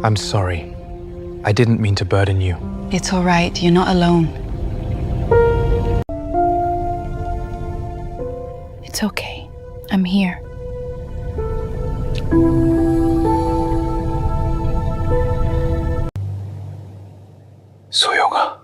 I'm sorry. I didn't mean to burden you. It's all right, you're not alone. It's okay. I'm here. 소영아.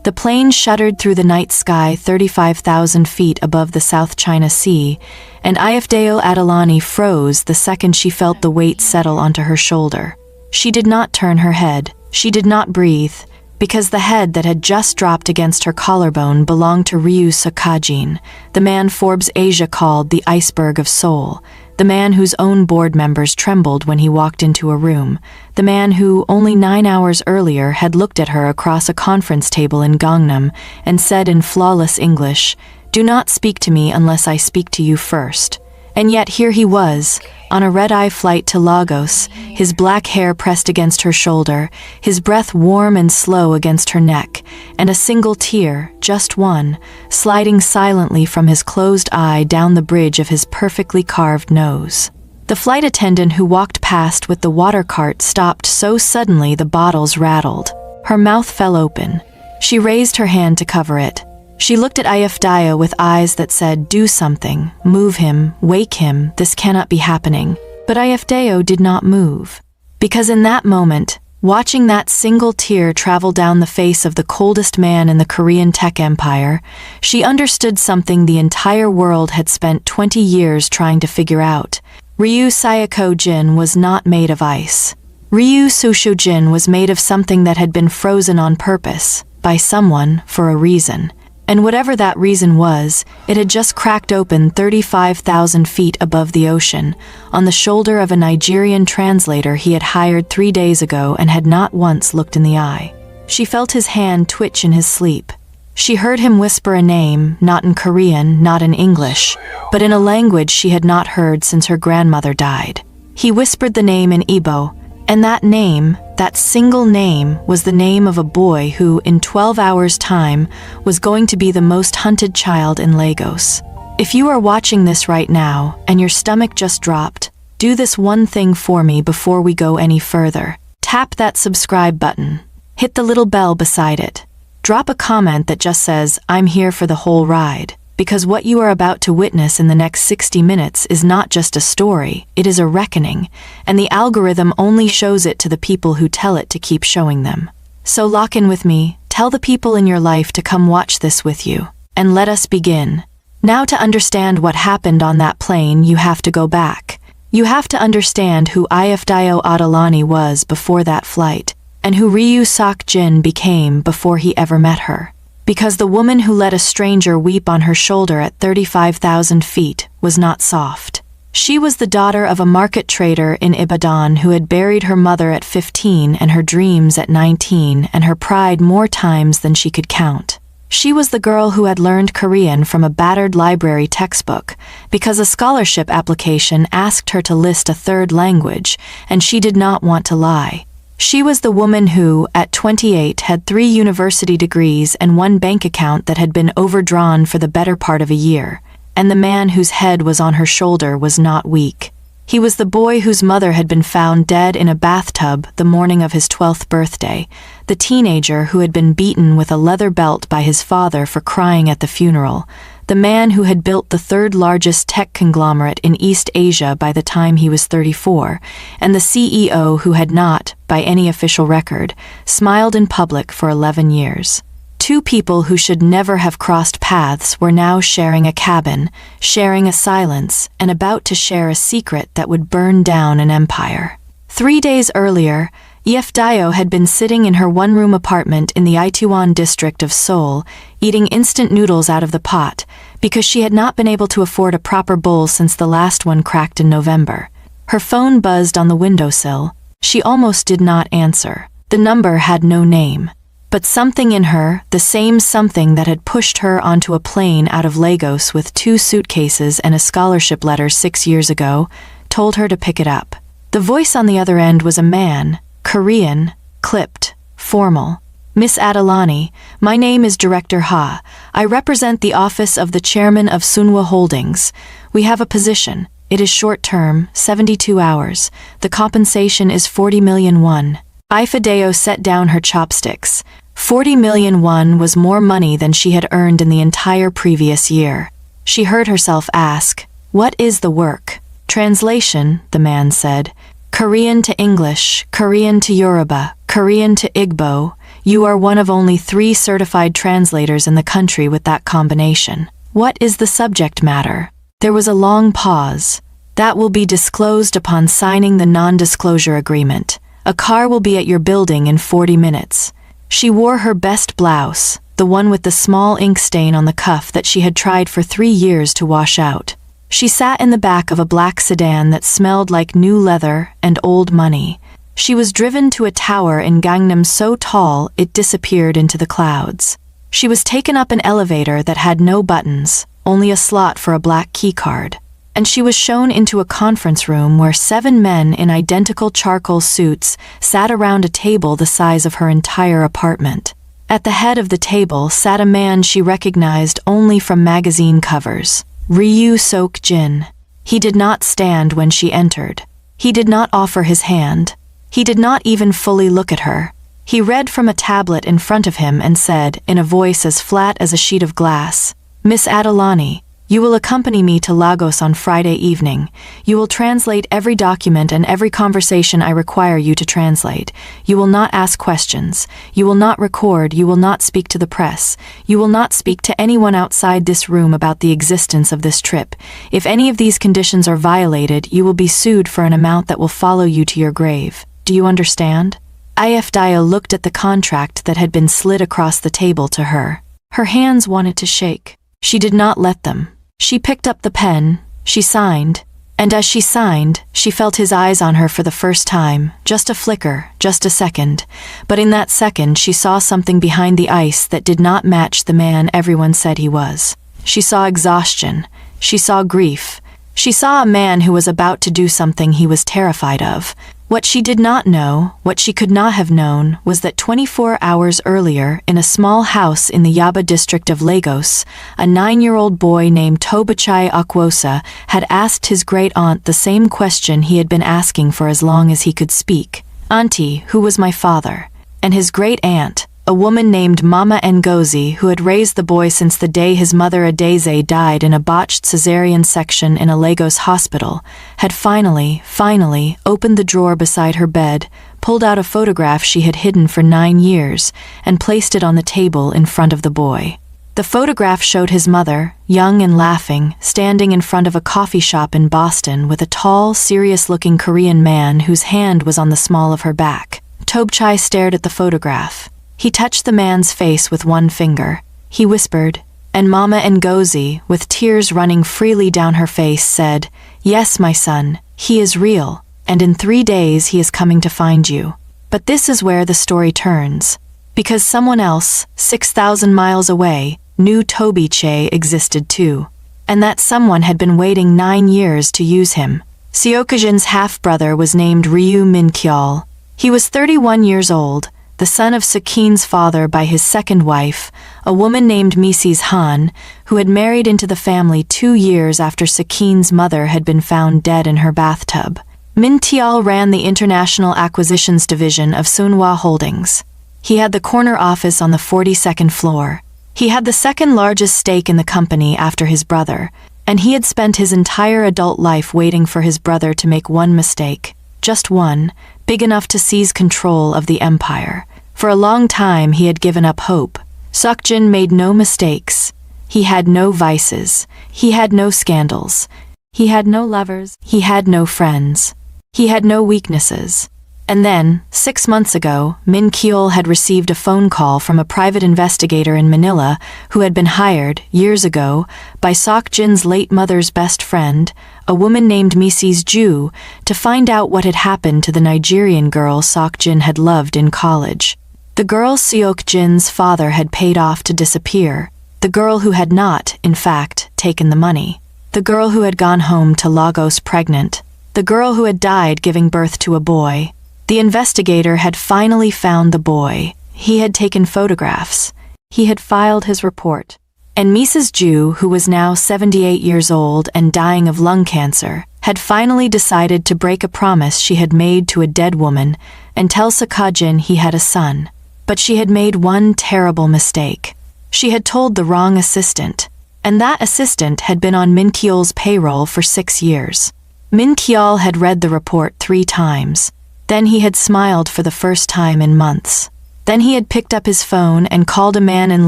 The plane shuddered through the night sky 35,000 feet above the South China Sea, and Ayafdeo Adelani froze the second she felt the weight settle onto her shoulder. She did not turn her head. She did not breathe, because the head that had just dropped against her collarbone belonged to Ryu Sakajin, the man Forbes Asia called the iceberg of Seoul, the man whose own board members trembled when he walked into a room, the man who, only 9 hours earlier, had looked at her across a conference table in Gangnam and said in flawless English, "Do not speak to me unless I speak to you first." And yet here he was, on a red-eye flight to Lagos, his black hair pressed against her shoulder, his breath warm and slow against her neck, and a single tear, just one, sliding silently from his closed eye down the bridge of his perfectly carved nose. The flight attendant who walked past with the water cart stopped so suddenly the bottles rattled. Her mouth fell open. She raised her hand to cover it. She looked at Ayafdeo with eyes that said, "Do something, move him, wake him, this cannot be happening." But Ayafdeo did not move. Because in that moment, watching that single tear travel down the face of the coldest man in the Korean tech empire, she understood something the entire world had spent 20 years trying to figure out. Ryu Sayako-jin was not made of ice. Ryu Susho-jin was made of something that had been frozen on purpose, by someone, for a reason. And whatever that reason was, it had just cracked open 35,000 feet above the ocean, on the shoulder of a Nigerian translator he had hired 3 days ago and had not once looked in the eye. She felt his hand twitch in his sleep. She heard him whisper a name, not in Korean, not in English, but in a language she had not heard since her grandmother died. He whispered the name in Igbo, and that name, that single name, was the name of a boy who, in 12 hours' time, was going to be the most hunted child in Lagos. If you are watching this right now, and your stomach just dropped, do this one thing for me before we go any further. Tap that subscribe button. Hit the little bell beside it. Drop a comment that just says, "I'm here for the whole ride." Because what you are about to witness in the next 60 minutes is not just a story, it is a reckoning, and the algorithm only shows it to the people who tell it to keep showing them. So lock in with me, tell the people in your life to come watch this with you, and let us begin. Now, to understand what happened on that plane, you have to go back. You have to understand who Ayafdeo Adelani was before that flight, and who Ryu Sakjin became before he ever met her. Because the woman who let a stranger weep on her shoulder at 35,000 feet was not soft. She was the daughter of a market trader in Ibadan who had buried her mother at 15 and her dreams at 19 and her pride more times than she could count. She was the girl who had learned Korean from a battered library textbook because a scholarship application asked her to list a third language, and she did not want to lie. She was the woman who, at 28, had 3 university degrees and 1 bank account that had been overdrawn for the better part of a year, and the man whose head was on her shoulder was not weak. He was the boy whose mother had been found dead in a bathtub the morning of his 12th birthday, the teenager who had been beaten with a leather belt by his father for crying at the funeral, the man who had built the 3rd largest tech conglomerate in East Asia by the time he was 34, and the CEO who had not, by any official record, smiled in public for 11 years. 2 people who should never have crossed paths were now sharing a cabin, sharing a silence, and about to share a secret that would burn down an empire. 3 days earlier, Ayafdeo had been sitting in her one-room apartment in the Itaewon district of Seoul, eating instant noodles out of the pot, because she had not been able to afford a proper bowl since the last one cracked in November. Her phone buzzed on the windowsill. She almost did not answer. The number had no name. But something in her, the same something that had pushed her onto a plane out of Lagos with 2 suitcases and a scholarship letter 6 years ago, told her to pick it up. The voice on the other end was a man, Korean, clipped, formal. Miss Adelani, my name is Director Ha. I represent the office of the chairman of Sunwa Holdings. We have a position. It is short-term, 72 hours. The compensation is 40 million won. Ifadeo set down her chopsticks. 40 million won was more money than she had earned in the entire previous year. She heard herself ask, "What is the work?" Translation, the man said. Korean to English, Korean to Yoruba, Korean to Igbo. You are one of only 3 certified translators in the country with that combination. What is the subject matter? There was a long pause. That will be disclosed upon signing the non-disclosure agreement. A car will be at your building in 40 minutes. She wore her best blouse, the one with the small ink stain on the cuff that she had tried for 3 years to wash out. She sat in the back of a black sedan that smelled like new leather and old money. She was driven to a tower in Gangnam so tall it disappeared into the clouds. She was taken up an elevator that had no buttons, only a slot for a black keycard. And she was shown into a conference room where 7 men in identical charcoal suits sat around a table the size of her entire apartment. At the head of the table sat a man she recognized only from magazine covers. Ryu Sok-jin. He did not stand when she entered. He did not offer his hand. He did not even fully look at her. He read from a tablet in front of him and said, in a voice as flat as a sheet of glass, "Miss Adelani, you will accompany me to Lagos on Friday evening. You will translate every document and every conversation I require you to translate. You will not ask questions. You will not record. You will not speak to the press. You will not speak to anyone outside this room about the existence of this trip. If any of these conditions are violated, you will be sued for an amount that will follow you to your grave. Do you understand?" Ifadeo looked at the contract that had been slid across the table to her. Her hands wanted to shake. She did not let them. She picked up the pen, she signed, and as she signed, she felt his eyes on her for the first time, just a flicker, just a second. But in that second, she saw something behind the ice that did not match the man everyone said he was. She saw exhaustion. She saw grief. She saw a man who was about to do something he was terrified of. What she did not know, what she could not have known, was that 24 hours earlier, in a small house in the Yaba district of Lagos, a 9-year-old boy named Tobachai Akwosa had asked his great-aunt the same question he had been asking for as long as he could speak. "Auntie, who was my father?" And his great-aunt, a woman named Mama Ngozi, who had raised the boy since the day his mother Adeze died in a botched cesarean section in a Lagos hospital, had finally opened the drawer beside her bed, pulled out a photograph she had hidden for 9 years, and placed it on the table in front of the boy. The photograph showed his mother, young and laughing, standing in front of a coffee shop in Boston with a tall, serious-looking Korean man whose hand was on the small of her back. Tobchai stared at the photograph. He touched the man's face with one finger. He whispered, and Mama Ngozi, with tears running freely down her face, said, "Yes, my son, he is real, and in 3 days he is coming to find you." But this is where the story turns. Because someone else, 6,000 miles away, knew Tobiche existed too. And that someone had been waiting 9 years to use him. Seokajin's half-brother was named Ryu Min-kyeol. He was 31 years old, the son of Sekin's father by his second wife, a woman named Mrs. Han, who had married into the family 2 years after Sekin's mother had been found dead in her bathtub. Min Tial ran the International Acquisitions Division of Sunwa Holdings. He had the corner office on the 42nd floor. He had the second largest stake in the company after his brother, and he had spent his entire adult life waiting for his brother to make one mistake, just one, big enough to seize control of the empire. For a long time he had given up hope. Sok-jin made no mistakes. He had no vices. He had no scandals. He had no lovers. He had no friends. He had no weaknesses. And then, 6 months ago, Min Kyeol had received a phone call from a private investigator in Manila who had been hired, years ago, by Sok-jin's late mother's best friend, a woman named Mrs. Ju, to find out what had happened to the Nigerian girl Sok-jin had loved in college. The girl Seok-jin's father had paid off to disappear, the girl who had not, in fact, taken the money, the girl who had gone home to Lagos pregnant, the girl who had died giving birth to a boy. The investigator had finally found the boy. He had taken photographs. He had filed his report. And Mrs. Ju, who was now 78 years old and dying of lung cancer, had finally decided to break a promise she had made to a dead woman and tell Sakajin he had a son. But she had made one terrible mistake. She had told the wrong assistant, and that assistant had been on Min Kyol's payroll for 6 years. Min Kyol had read the report 3 times. Then he had smiled for the first time in months. Then he had picked up his phone and called a man in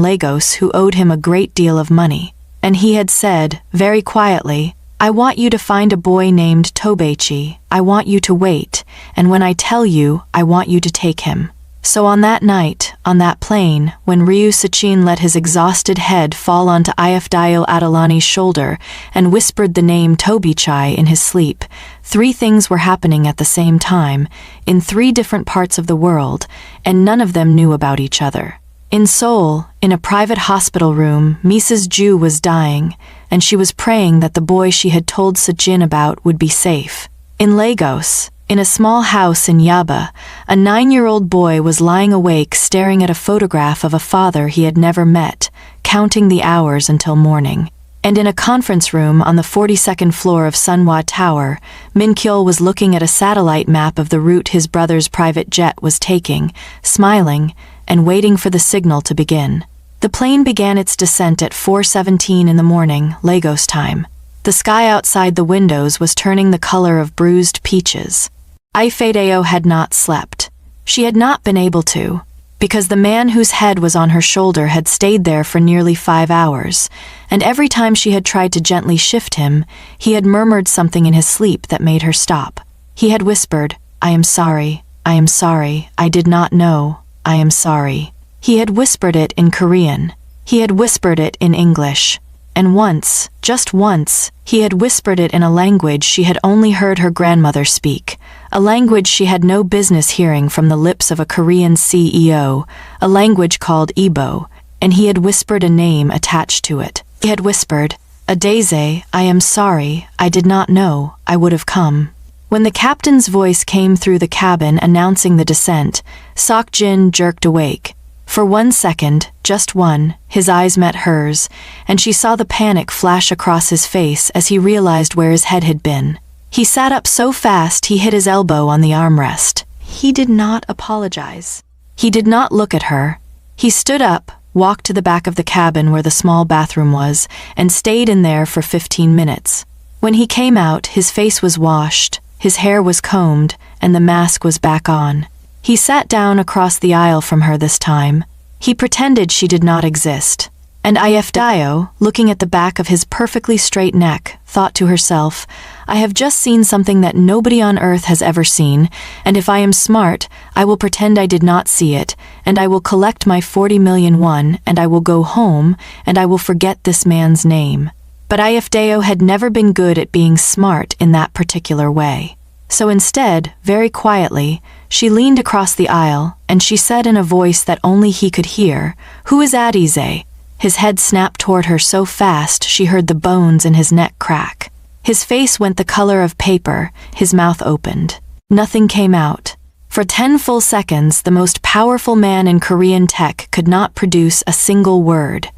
Lagos who owed him a great deal of money. And he had said, very quietly, "I want you to find a boy named Tobechi. I want you to wait, and when I tell you, I want you to take him." So on that night, on that plane, when Ryu Sachin let his exhausted head fall onto Ifdayo Adelani's shoulder and whispered the name Tobichai in his sleep, 3 things were happening at the same time, in 3 different parts of the world, and none of them knew about each other. In Seoul, in a private hospital room, Mrs. Ju was dying, and she was praying that the boy she had told Sachin about would be safe. In Lagos, in a small house in Yaba, a 9-year-old boy was lying awake staring at a photograph of a father he had never met, counting the hours until morning. And in a conference room on the 42nd floor of Sunhwa Tower, Min Kyol was looking at a satellite map of the route his brother's private jet was taking, smiling, and waiting for the signal to begin. The plane began its descent at 4:17 in the morning, Lagos time. The sky outside the windows was turning the color of bruised peaches. Ifedeo had not slept. She had not been able to, because the man whose head was on her shoulder had stayed there for nearly 5 hours, and every time she had tried to gently shift him, he had murmured something in his sleep that made her stop. He had whispered, "I am sorry, I did not know, I am sorry." He had whispered it in Korean. He had whispered it in English. And once, just once, he had whispered it in a language she had only heard her grandmother speak, a language she had no business hearing from the lips of a Korean CEO, a language called Igbo, and he had whispered a name attached to it. He had whispered, "Adeze, I am sorry, I did not know, I would have come." When the captain's voice came through the cabin announcing the descent, Sok-jin jerked awake. For 1 second, just one, his eyes met hers, and she saw the panic flash across his face as he realized where his head had been. He sat up so fast he hit his elbow on the armrest. He did not apologize. He did not look at her. He stood up, walked to the back of the cabin where the small bathroom was, and stayed in there for 15 minutes. When he came out, his face was washed, his hair was combed, and the mask was back on. He sat down across the aisle from her this time. He pretended she did not exist. And Ifdayo, looking at the back of his perfectly straight neck, thought to herself, "I have just seen something that nobody on earth has ever seen, and if I am smart, I will pretend I did not see it, and I will collect my 40 million won, and I will go home, and I will forget this man's name." But Ifdayo had never been good at being smart in that particular way. So instead, very quietly, she leaned across the aisle, and she said in a voice that only he could hear, "Who is Adize?" His head snapped toward her so fast she heard the bones in his neck crack. His face went the color of paper, his mouth opened. Nothing came out. For 10 full seconds, the most powerful man in Korean tech could not produce a single word.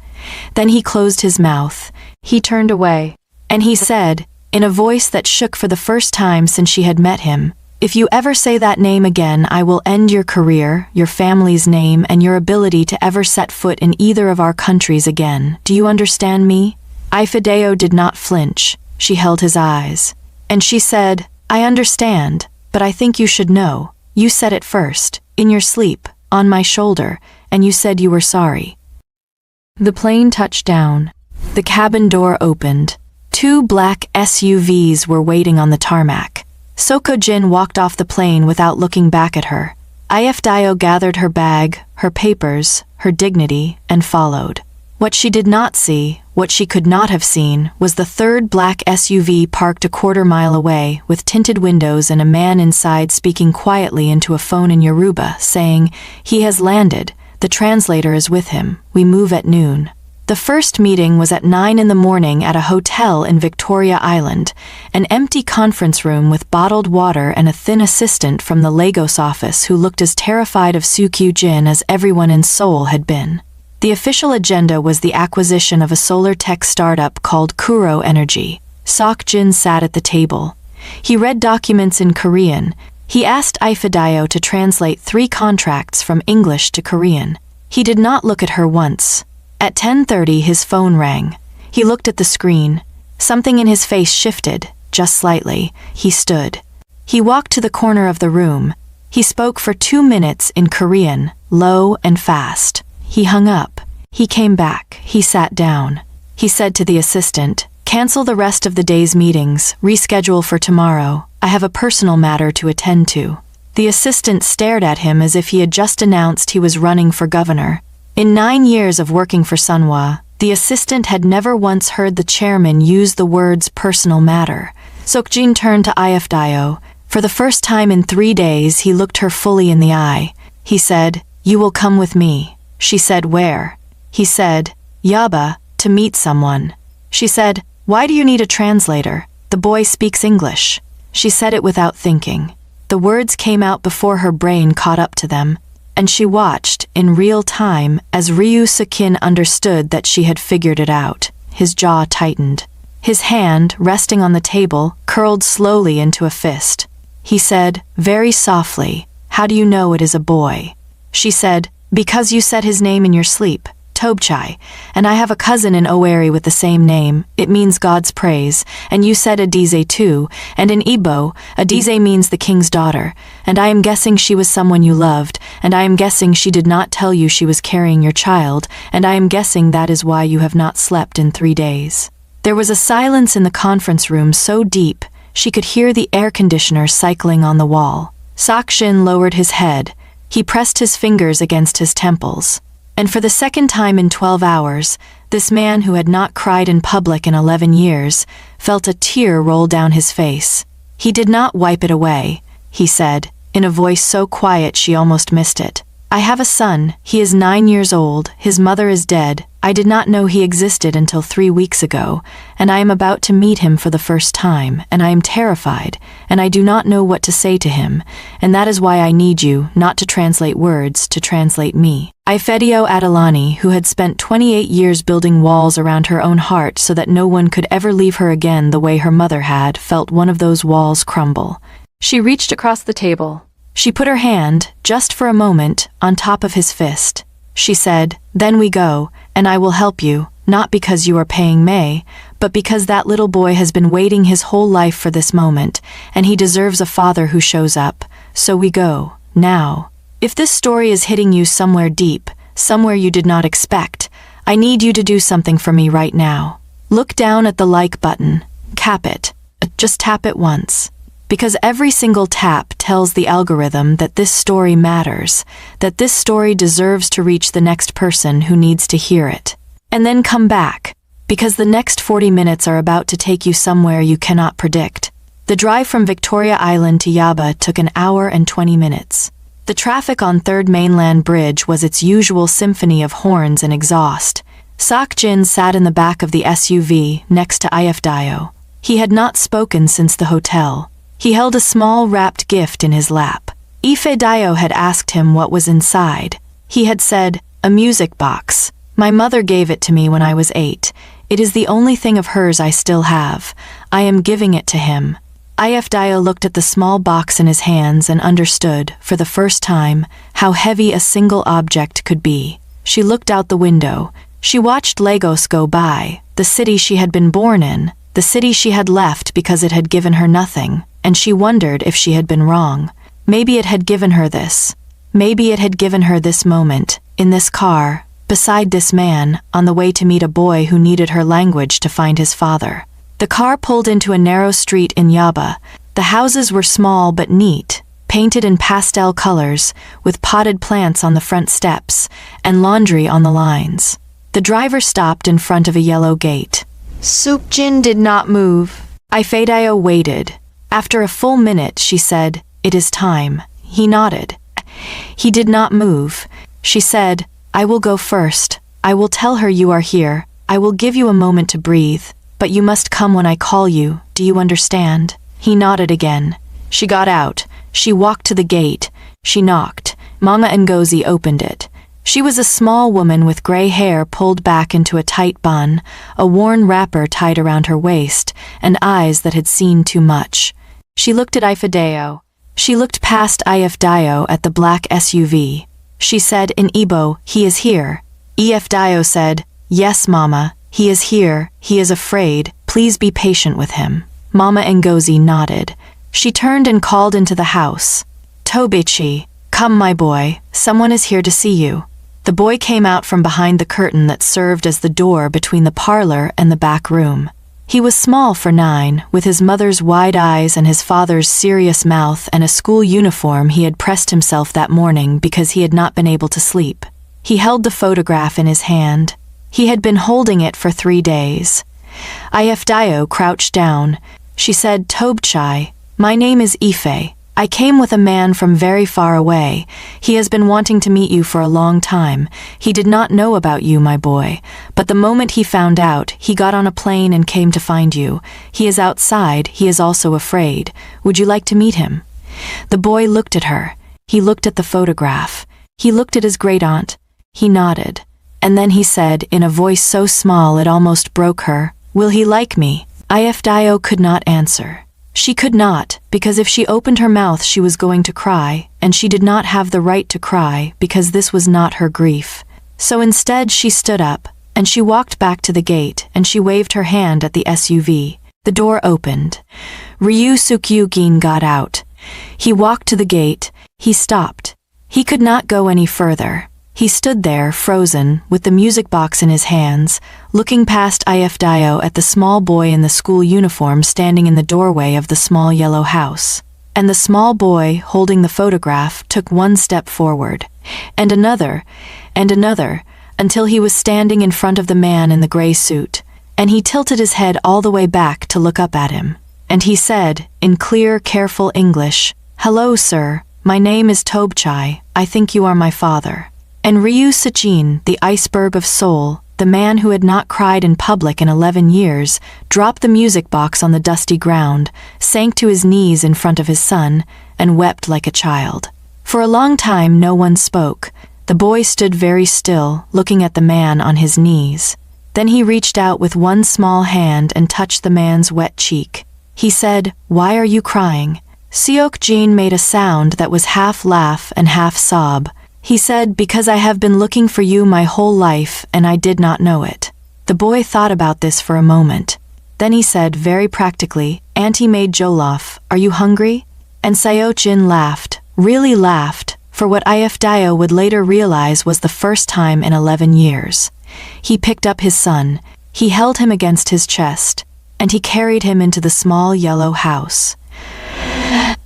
Then he closed his mouth. He turned away, and he said, in a voice that shook for the first time since she had met him, "If you ever say that name again, I will end your career, your family's name, and your ability to ever set foot in either of our countries again. Do you understand me?" Ifedeo did not flinch. She held his eyes. And she said, "I understand, but I think you should know. You said it first, in your sleep, on my shoulder, and you said you were sorry." The plane touched down. The cabin door opened. 2 black SUVs were waiting on the tarmac. Soko-jin walked off the plane without looking back at her. Ifdayo gathered her bag, her papers, her dignity, and followed. What she did not see, what she could not have seen, was the 3rd black SUV parked a quarter-mile away, with tinted windows and a man inside speaking quietly into a phone in Yoruba, saying, "He has landed. The translator is with him. We move at noon." The The first meeting was at 9 in the morning at a hotel in Victoria Island, an empty conference room with bottled water and a thin assistant from the Lagos office who looked as terrified of Suk-Jin as everyone in Seoul had been. The official agenda was the acquisition of a solar tech startup called Kuro Energy. Suk-Jin sat at the table. He read documents in Korean. He asked Ifedayo to translate 3 contracts from English to Korean. He did not look at her once. At 10:30 his phone rang. He looked at the screen. Something in his face shifted, just slightly. He stood. He walked to the corner of the room. He spoke for 2 minutes in Korean, low and fast. He hung up. He came back. He sat down. He said to the assistant, "Cancel the rest of the day's meetings, reschedule for tomorrow. I have a personal matter to attend to." The assistant stared at him as if he had just announced he was running for governor. In 9 years of working for Sunhwa, the assistant had never once heard the chairman use the words personal matter. Suk-Jin turned to Ifedayo. For the first time in 3 days, he looked her fully in the eye. He said, "You will come with me." She said, "Where?" He said, "Yaba, to meet someone." She said, "Why do you need a translator? The boy speaks English." She said it without thinking. The words came out before her brain caught up to them, and she watched, in real time, as Ryu Seok-in understood that she had figured it out. His jaw tightened. His hand, resting on the table, curled slowly into a fist. He said, very softly, "How do you know it is a boy?" She said, "Because you said his name in your sleep, Tobchai, and I have a cousin in Owerri with the same name. It means God's praise, and you said Adize too, and in Igbo, Adize means the king's daughter, and I am guessing she was someone you loved, and I am guessing she did not tell you she was carrying your child, and I am guessing that is why you have not slept in 3 days." There was a silence in the conference room so deep, she could hear the air conditioner cycling on the wall. Suk-Jin lowered his head. He pressed his fingers against his temples. And for the second time in 12 hours, this man who had not cried in public in 11 years, felt a tear roll down his face. He did not wipe it away. He said, in a voice so quiet she almost missed it, "I have a son. He is 9 years old. His mother is dead. I did not know he existed until 3 weeks ago, and I am about to meet him for the first time, and I am terrified, and I do not know what to say to him, and that is why I need you, not to translate words, to translate me." Ifedayo Adelani, who had spent 28 years building walls around her own heart so that no one could ever leave her again the way her mother had, felt one of those walls crumble. She reached across the table. She put her hand, just for a moment, on top of his fist. She said, "Then we go, and I will help you, not because you are paying May, but because that little boy has been waiting his whole life for this moment, and he deserves a father who shows up. So we go, now. If this story is hitting you somewhere deep, somewhere you did not expect, I need you to do something for me right now. Look down at the like button. Tap it. Just tap it once. Because every single tap tells the algorithm that this story matters, that this story deserves to reach the next person who needs to hear it. And then come back, because the next 40 minutes are about to take you somewhere you cannot predict. The drive from Victoria Island to Yaba took 1 hour and 20 minutes. The traffic on 3rd Mainland Bridge was its usual symphony of horns and exhaust. Suk-Jin sat in the back of the SUV next to Ifedayo. He had not spoken since the hotel. He held a small wrapped gift in his lap. Ifedayo had asked him what was inside. He had said, "A music box. My mother gave it to me when I was 8. It is the only thing of hers I still have. I am giving it to him." Ifedayo looked at the small box in his hands and understood, for the first time, how heavy a single object could be. She looked out the window. She watched Lagos go by, the city she had been born in, the city she had left because it had given her nothing, and she wondered if she had been wrong. Maybe it had given her this. Maybe it had given her this moment, in this car, beside this man, on the way to meet a boy who needed her language to find his father. The car pulled into a narrow street in Yaba. The houses were small but neat, painted in pastel colors, with potted plants on the front steps, and laundry on the lines. The driver stopped in front of a yellow gate. Suk-Jin did not move. Ifedayo waited. After a full minute, she said, "It is time." He nodded. He did not move. She said, "I will go first." I will tell her you are here. I will give you a moment to breathe. But you must come when I call you. Do you understand? He nodded again. She got out. She walked to the gate. She knocked. Mama Ngozi opened it. She was a small woman with gray hair pulled back into a tight bun, a worn wrapper tied around her waist, and eyes that had seen too much. She looked at Ifedayo. She looked past Ifedayo at the black SUV. She said in Igbo, "He is here." Ifedayo said, "Yes, Mama, he is here. He is afraid. Please be patient with him." Mama Ngozi nodded. She turned and called into the house. "Tobichi, come my boy, someone is here to see you." The boy came out from behind the curtain that served as the door between the parlor and the back room. He was small for 9, with his mother's wide eyes and his father's serious mouth and a school uniform he had pressed himself that morning because he had not been able to sleep. He held the photograph in his hand. He had been holding it for 3 days. Ifedayo crouched down. She said, "Tobchai, my name is Ife. I came with a man from very far away. He has been wanting to meet you for a long time. He did not know about you, my boy. But the moment he found out, he got on a plane and came to find you. He is outside. He is also afraid. Would you like to meet him?" The boy looked at her. He looked at the photograph. He looked at his great-aunt. He nodded. And then he said, in a voice so small it almost broke her, "Will he like me?" Ifedayo could not answer. She could not, because if she opened her mouth she was going to cry, and she did not have the right to cry because this was not her grief. So instead she stood up, and she walked back to the gate, and she waved her hand at the SUV. The door opened. Ryu Sukyugin got out. He walked to the gate. He stopped. He could not go any further. He stood there, frozen, with the music box in his hands, looking past Ifedayo at the small boy in the school uniform standing in the doorway of the small yellow house. And the small boy, holding the photograph, took one step forward, and another, until he was standing in front of the man in the gray suit, and he tilted his head all the way back to look up at him. And he said, in clear, careful English, "Hello, sir, my name is Tobchai, I think you are my father." And Ryu Sachin, the iceberg of soul, the man who had not cried in public in 11 years, dropped the music box on the dusty ground, sank to his knees in front of his son, and wept like a child. For a long time no one spoke. The boy stood very still, looking at the man on his knees. Then he reached out with one small hand and touched the man's wet cheek. He said, "Why are you crying?" Seokjin made a sound that was half laugh and half sob. He said, "Because I have been looking for you my whole life and I did not know it." The boy thought about this for a moment. Then he said very practically, "Auntie made jollof. Are you hungry?" And Seokjin laughed, really laughed, for what Ifedayo would later realize was the first time in 11 years. He picked up his son. He held him against his chest, and he carried him into the small yellow house.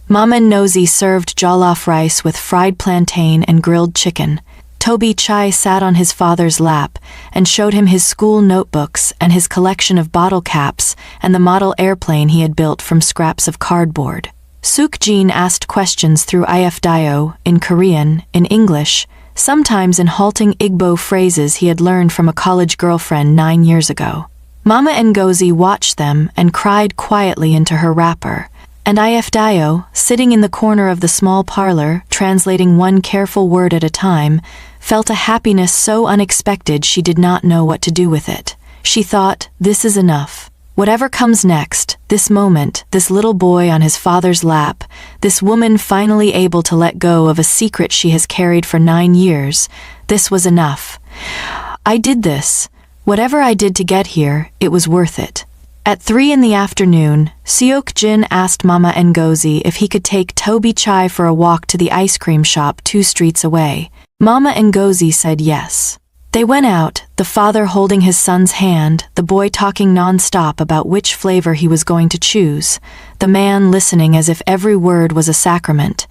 Mama Ngozi served jollof rice with fried plantain and grilled chicken. Tobichai sat on his father's lap and showed him his school notebooks and his collection of bottle caps and the model airplane he had built from scraps of cardboard. Sukjin asked questions through Ifedayo, in Korean, in English, sometimes in halting Igbo phrases he had learned from a college girlfriend 9 years ago. Mama Ngozi watched them and cried quietly into her wrapper. And Ifedayo, sitting in the corner of the small parlor, translating one careful word at a time, felt a happiness so unexpected she did not know what to do with it. She thought, this is enough. Whatever comes next, this moment, this little boy on his father's lap, this woman finally able to let go of a secret she has carried for 9 years, this was enough. I did this. Whatever I did to get here, it was worth it. At 3 in the afternoon, Seokjin asked Mama Ngozi if he could take Tobichai for a walk to the ice cream shop 2 streets away. Mama Ngozi said yes. They went out, the father holding his son's hand, the boy talking non-stop about which flavor he was going to choose, the man listening as if every word was a sacrament.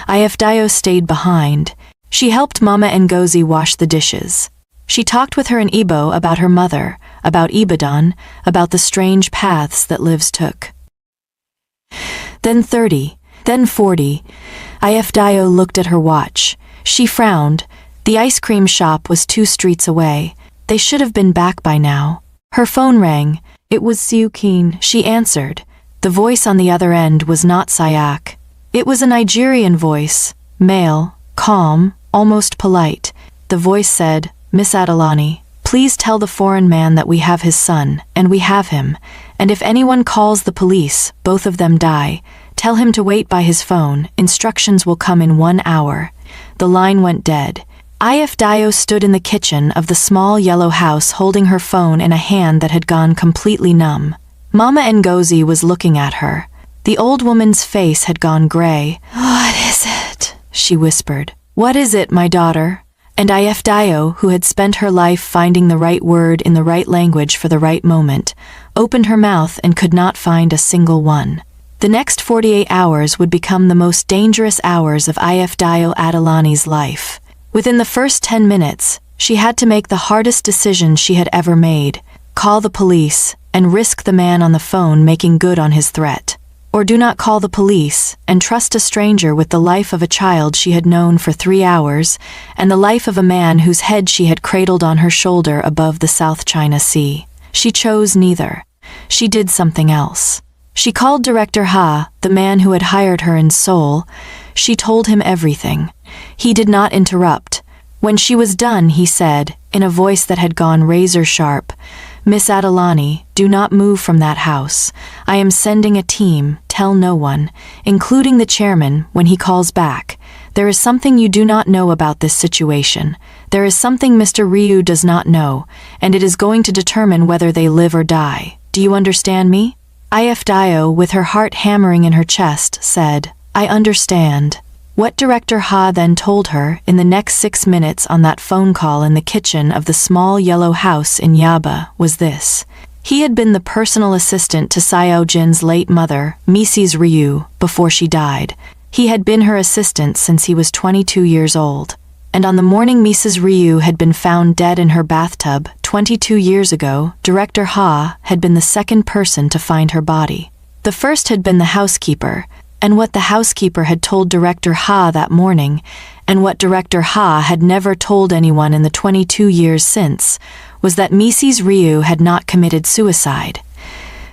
Ifedayo stayed behind. She helped Mama Ngozi wash the dishes. She talked with her in Igbo about her mother, about Ibadan, about the strange paths that lives took. Then 30, then 40. Ifedayo looked at her watch. She frowned. The ice cream shop was 2 streets away. They should have been back by now. Her phone rang. It was Siu Keen. She answered. The voice on the other end was not Sayak. It was a Nigerian voice, male, calm, almost polite. The voice said, "Miss Adelani, please tell the foreign man that we have his son, and we have him, and if anyone calls the police, both of them die. Tell him to wait by his phone. Instructions will come in 1 hour." The line went dead. If Dio stood in the kitchen of the small yellow house holding her phone in a hand that had gone completely numb. Mama Ngozi was looking at her. The old woman's face had gone gray. "What is it?" she whispered. "What is it, my daughter?" And If Dio, who had spent her life finding the right word in the right language for the right moment, opened her mouth and could not find a single one. The next 48 hours would become the most dangerous hours of If Dio Adelani's life. Within the first 10 minutes, she had to make the hardest decision she had ever made: call the police and risk the man on the phone making good on his threat. Or do not call the police and trust a stranger with the life of a child she had known for 3 hours and the life of a man whose head she had cradled on her shoulder above the South China Sea. She chose neither. She did something else. She called Director Ha, the man who had hired her in Seoul. She told him everything. He did not interrupt. When she was done, he said, in a voice that had gone razor sharp, "Miss Adelani, do not move from that house. I am sending a team, tell no one, including the chairman, when he calls back. There is something you do not know about this situation. There is something Mr. Ryu does not know, and it is going to determine whether they live or die. Do you understand me?" If Dio, with her heart hammering in her chest, said, "I understand." What Director Ha then told her in the next 6 minutes on that phone call in the kitchen of the small yellow house in Yaba was this. He had been the personal assistant to Seo Jin's late mother, Mrs. Ryu, before she died. He had been her assistant since he was 22 years old. And on the morning Mrs. Ryu had been found dead in her bathtub 22 years ago, Director Ha had been the second person to find her body. The first had been the housekeeper, and what the housekeeper had told Director Ha that morning, and what Director Ha had never told anyone in the 22 years since, was that Mrs. Ryu had not committed suicide.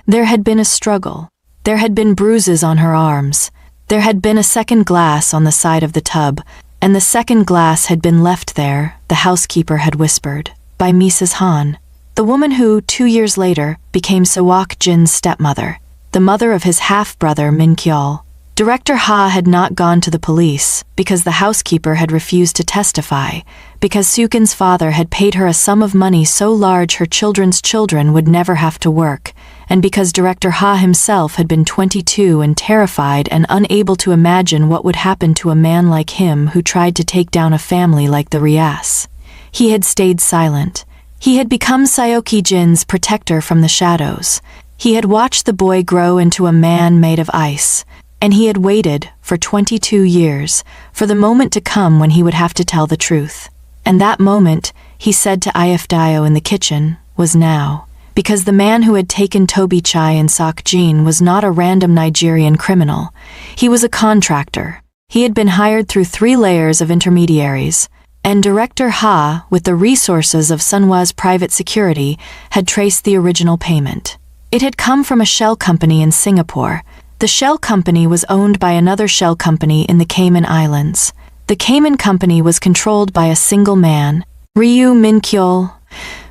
There had been a struggle. There had been bruises on her arms. There had been a second glass on the side of the tub, and the second glass had been left there, the housekeeper had whispered, by Mrs. Han, the woman who, 2 years later, became Sewak Jin's stepmother, the mother of his half-brother Min Kyol. Director Ha had not gone to the police because the housekeeper had refused to testify, because Sukin's father had paid her a sum of money so large her children's children would never have to work, and because Director Ha himself had been 22 and terrified and unable to imagine what would happen to a man like him who tried to take down a family like the Rias. He had stayed silent. He had become Sayoki Jin's protector from the shadows. He had watched the boy grow into a man made of ice. And he had waited, for 22 years, for the moment to come when he would have to tell the truth. And that moment, he said to If Dio in the kitchen, was now. Because the man who had taken Toby Chai and Sok Jin was not a random Nigerian criminal. He was a contractor. He had been hired through 3 layers of intermediaries. And Director Ha, with the resources of Sunwa's private security, had traced the original payment. It had come from a shell company in Singapore. The shell company was owned by another shell company in the Cayman Islands. The Cayman company was controlled by a single man, Ryu Min Kyol,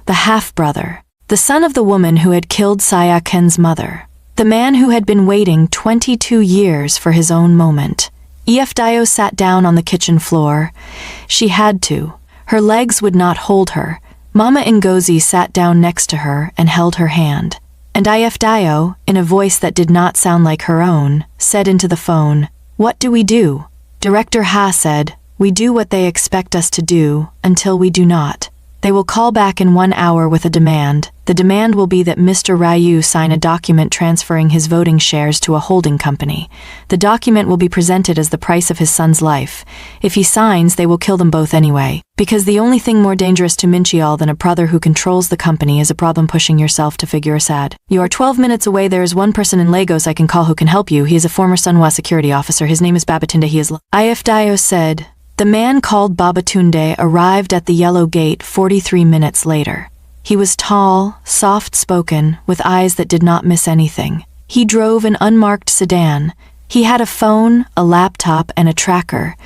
the half-brother, the son of the woman who had killed Sayaken's mother, the man who had been waiting 22 years for his own moment. If Dio sat down on the kitchen floor. She had to. Her legs would not hold her. Mama Ngozi sat down next to her and held her hand. And If Dio, in a voice that did not sound like her own, said into the phone, "What do we do?" Director Ha said, "We do what they expect us to do, until we do not. They will call back in 1 hour with a demand. The demand will be that Mr. Ryu sign a document transferring his voting shares to a holding company. The document will be presented as the price of his son's life. If he signs, they will kill them both anyway. Because the only thing more dangerous to Minchial than a brother who controls the company is a problem pushing yourself to figure a sad. You are 12 minutes away. There is one person in Lagos I can call who can help you. He is a former Sunwa security officer. His name is Babatunde. He is If Dio said, The man called Babatunde arrived at the yellow gate 43 minutes later. He was tall, soft-spoken, with eyes that did not miss anything. He drove an unmarked sedan. He had a phone, a laptop, and a tracker.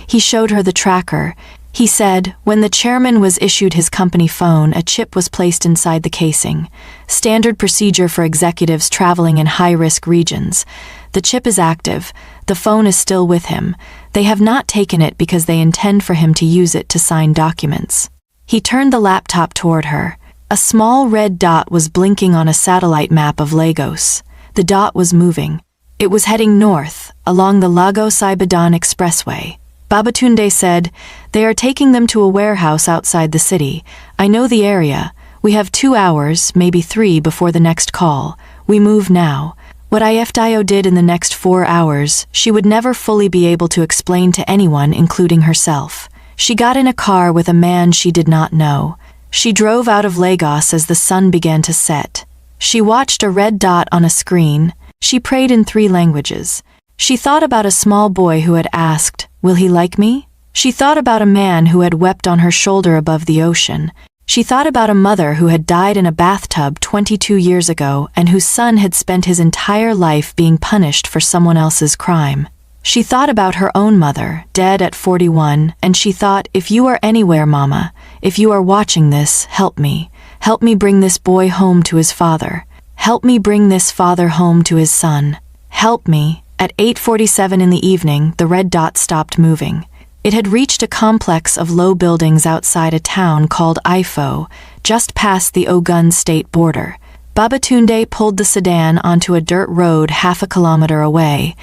He showed her the tracker. He said, when the chairman was issued his company phone, a chip was placed inside the casing. Standard procedure for executives traveling in high-risk regions. The chip is active. The phone is still with him. They have not taken it because they intend for him to use it to sign documents. He turned the laptop toward her. A small red dot was blinking on a satellite map of Lagos. The dot was moving. It was heading north, along the Lagos-Ibadan Expressway. Babatunde said, "They are taking them to a warehouse outside the city. I know the area. We have 2 hours, maybe 3, before the next call. We move now." What Ifdio did in the next 4 hours, she would never fully be able to explain to anyone, including herself. She got in a car with a man she did not know. She drove out of Lagos as the sun began to set. She watched a red dot on a screen. She prayed in 3 languages. She thought about a small boy who had asked, "Will he like me?" She thought about a man who had wept on her shoulder above the ocean. She thought about a mother who had died in a bathtub 22 years ago and whose son had spent his entire life being punished for someone else's crime. She thought about her own mother, dead at 41, and she thought, if you are anywhere, Mama, if you are watching this, help me. Help me bring this boy home to his father. Help me bring this father home to his son. Help me. At 8:47 in the evening, the red dot stopped moving. It had reached a complex of low buildings outside a town called Ifo, just past the Ogun state border. Babatunde pulled the sedan onto a dirt road half a kilometer away.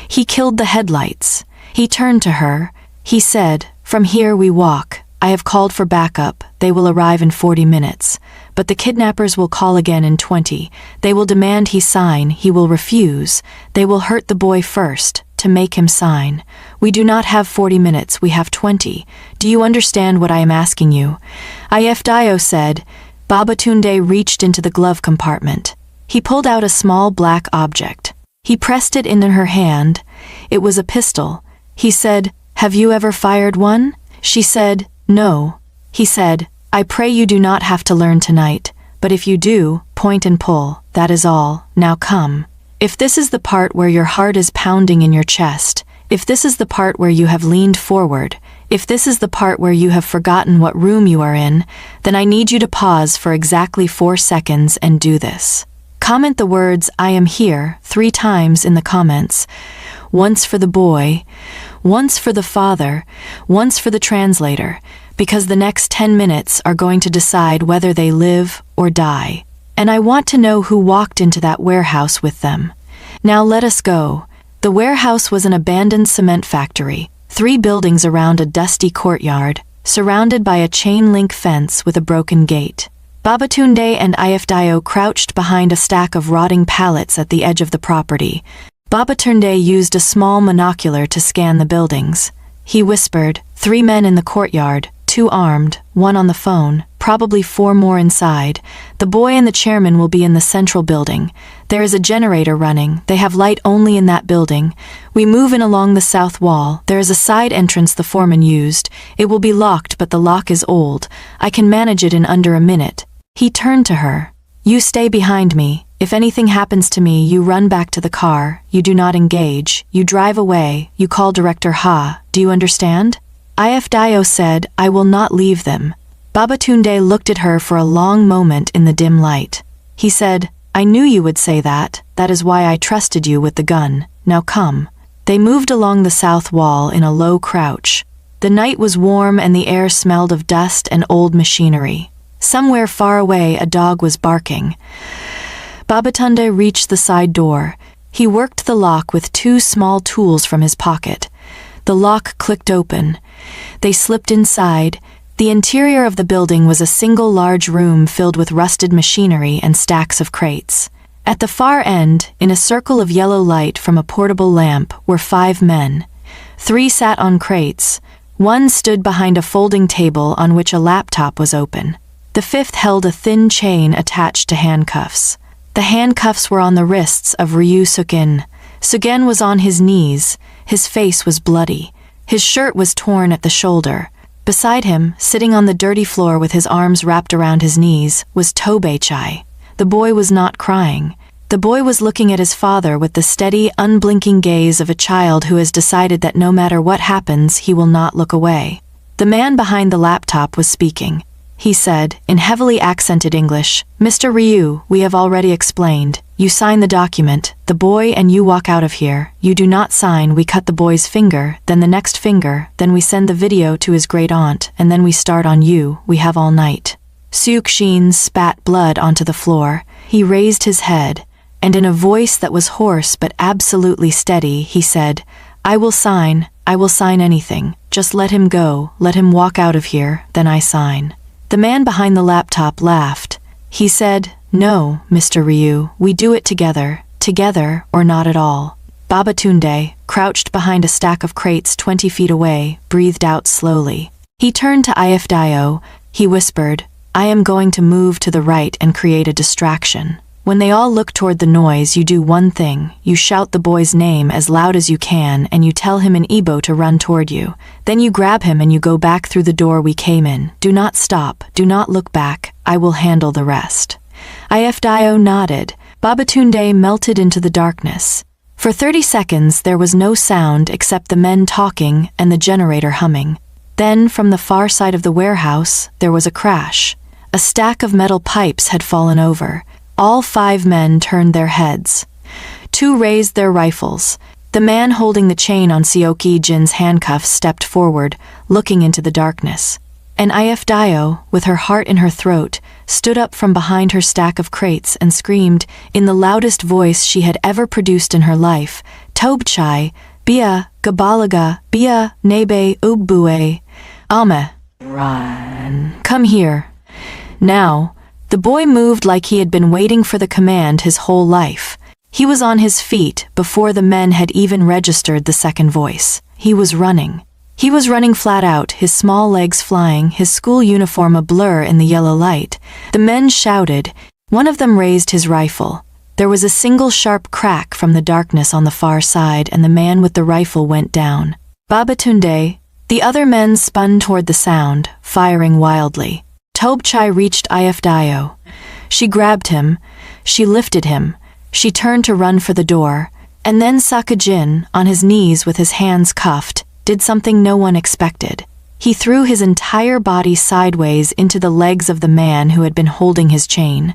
He killed the headlights. He turned to her. He said, "From here we walk. I have called for backup. They will arrive in 40 minutes. But the kidnappers will call again in 20. They will demand he sign. He will refuse. They will hurt the boy first, to make him sign. We do not have 40 minutes, we have 20. Do you understand what I am asking you?" Ifdio said. Babatunde reached into the glove compartment. He pulled out a small black object. He pressed it into her hand. It was a pistol. He said, "Have you ever fired one?" She said, "No." He said, "I pray you do not have to learn tonight, but if you do, point and pull, that is all. Now come. If this is the part where your heart is pounding in your chest, if this is the part where you have leaned forward, if this is the part where you have forgotten what room you are in, then I need you to pause for exactly 4 seconds and do this. Comment the words, 'I am here,' 3 times in the comments. Once for the boy, once for the father, once for the translator, because the next 10 minutes are going to decide whether they live or die. And I want to know who walked into that warehouse with them. Now let us go." The warehouse was an abandoned cement factory, 3 buildings around a dusty courtyard, surrounded by a chain-link fence with a broken gate. Babatunde and Ifdio crouched behind a stack of rotting pallets at the edge of the property. Babatunde used a small monocular to scan the buildings. He whispered, 3 men in the courtyard, 2 armed, 1 on the phone, probably 4 more inside. The boy and the chairman will be in the central building. There is a generator running. They have light only in that building. We move in along the south wall. There is a side entrance the foreman used. It will be locked, but the lock is old. I can manage it in under a minute." He turned to her. "You stay behind me. If anything happens to me, you run back to the car. You do not engage. You drive away. You call Director Ha. Do you understand?" Ifdio said, "I will not leave them." Babatunde looked at her for a long moment in the dim light. He said, "I knew you would say that. That is why I trusted you with the gun. Now come." They moved along the south wall in a low crouch. The night was warm and the air smelled of dust and old machinery. Somewhere far away, a dog was barking. Babatunde reached the side door. He worked the lock with 2 small tools from his pocket. The lock clicked open. They slipped inside. The interior of the building was a single large room filled with rusted machinery and stacks of crates. At the far end, in a circle of yellow light from a portable lamp, were 5 men. 3 sat on crates. 1 stood behind a folding table on which a laptop was open. The 5th held a thin chain attached to handcuffs. The handcuffs were on the wrists of Ryu Sugen. Sugen was on his knees. His face was bloody. His shirt was torn at the shoulder. Beside him, sitting on the dirty floor with his arms wrapped around his knees, was Tobechai. The boy was not crying. The boy was looking at his father with the steady, unblinking gaze of a child who has decided that no matter what happens, he will not look away. The man behind the laptop was speaking. He said, in heavily accented English, "Mr. Ryu, we have already explained. You sign the document, the boy and you walk out of here. You do not sign, we cut the boy's finger, then the next finger, then we send the video to his great aunt, and then we start on you, we have all night." Sukshin spat blood onto the floor. He raised his head, and in a voice that was hoarse but absolutely steady, he said, I will sign anything. Just let him go, let him walk out of here, then I sign." The man behind the laptop laughed. He said, "No, Mr. Ryu, we do it together or not at all." Babatunde, crouched behind a stack of crates 20 feet away, breathed out slowly. He turned to Ifdio. He whispered, "I am going to move to the right and create a distraction. When they all look toward the noise, you do one thing. You shout the boy's name as loud as you can and you tell him in Igbo to run toward you. Then you grab him and you go back through the door we came in. Do not stop. Do not look back. I will handle the rest." Ifdio nodded. Babatunde melted into the darkness. For 30 seconds there was no sound except the men talking and the generator humming. Then, from the far side of the warehouse, there was a crash. A stack of metal pipes had fallen over. All 5 men turned their heads. 2 raised their rifles. The man holding the chain on Seoki Jin's handcuffs stepped forward, looking into the darkness. And Ifdio, with her heart in her throat, stood up from behind her stack of crates and screamed, in the loudest voice she had ever produced in her life, "Tobechai, Bia, Gabalaga, Bia, Nebe, Ubue, Ame. Run. Come here." Now, the boy moved like he had been waiting for the command his whole life. He was on his feet before the men had even registered the second voice. He was running. He was running flat out, his small legs flying, his school uniform a blur in the yellow light. The men shouted. One of them raised his rifle. There was a single sharp crack from the darkness on the far side, and the man with the rifle went down. Babatunde. The other men spun toward the sound, firing wildly. Tobechai reached Ifdio. She grabbed him. She lifted him. She turned to run for the door. And then Sakajin, on his knees with his hands cuffed, did something no one expected. He threw his entire body sideways into the legs of the man who had been holding his chain.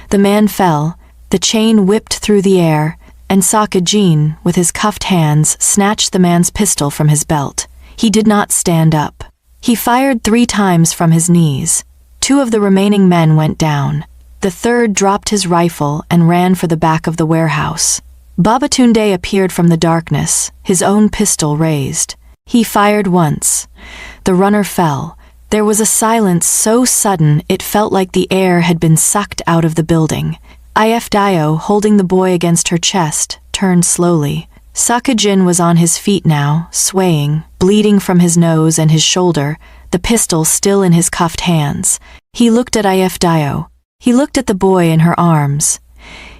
The man fell. The chain whipped through the air, and Sakajin, with his cuffed hands, snatched the man's pistol from his belt. He did not stand up. He fired 3 times from his knees. 2 of the remaining men went down. The third dropped his rifle and ran for the back of the warehouse. Babatunde appeared from the darkness, his own pistol raised. He fired once. The runner fell. There was a silence so sudden it felt like the air had been sucked out of the building. Ifdio, holding the boy against her chest, turned slowly. Sakajin was on his feet now, swaying, bleeding from his nose and his shoulder, the pistol still in his cuffed hands. He looked at Ifdio. He looked at the boy in her arms.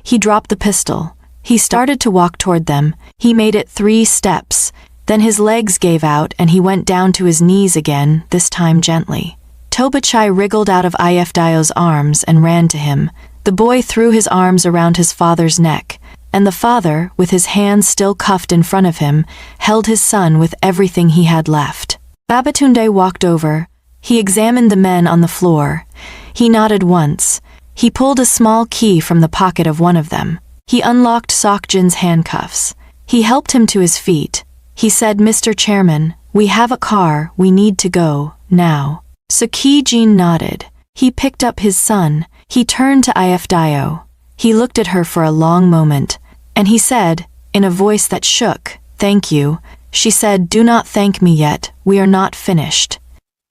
He dropped the pistol. He started to walk toward them. He made it 3 steps. Then his legs gave out and he went down to his knees again, this time gently. Tobechai wriggled out of Ifdio's arms and ran to him. The boy threw his arms around his father's neck, and the father, with his hands still cuffed in front of him, held his son with everything he had left. Babatunde walked over. He examined the men on the floor. He nodded once. He pulled a small key from the pocket of one of them. He unlocked Sakjin's handcuffs. He helped him to his feet. He said, "Mr. Chairman, we have a car, we need to go, now." Sakijin nodded. He picked up his son. He turned to Ifdio. He looked at her for a long moment, and he said, in a voice that shook, "Thank you." She said, "Do not thank me yet, we are not finished."